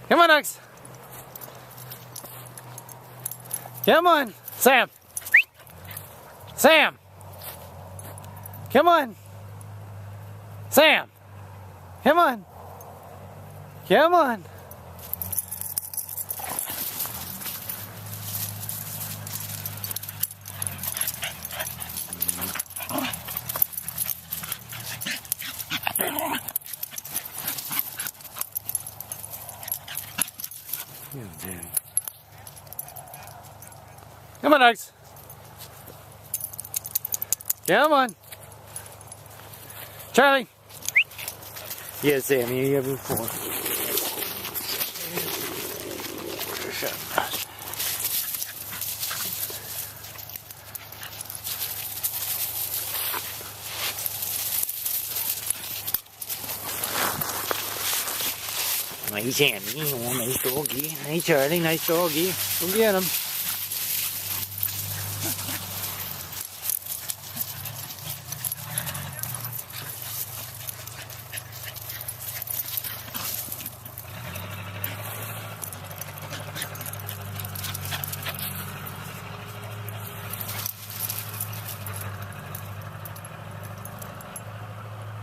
Come on, Ux. Come on. Sam. Sam. Come on. Sam. Come on. Come on. Come on, Uggs. Come on. Charlie. Yes, Sam, you have before. Shut up. Mấy xem, mấy doggy, mấy Charlie, nice doggy. Go get him.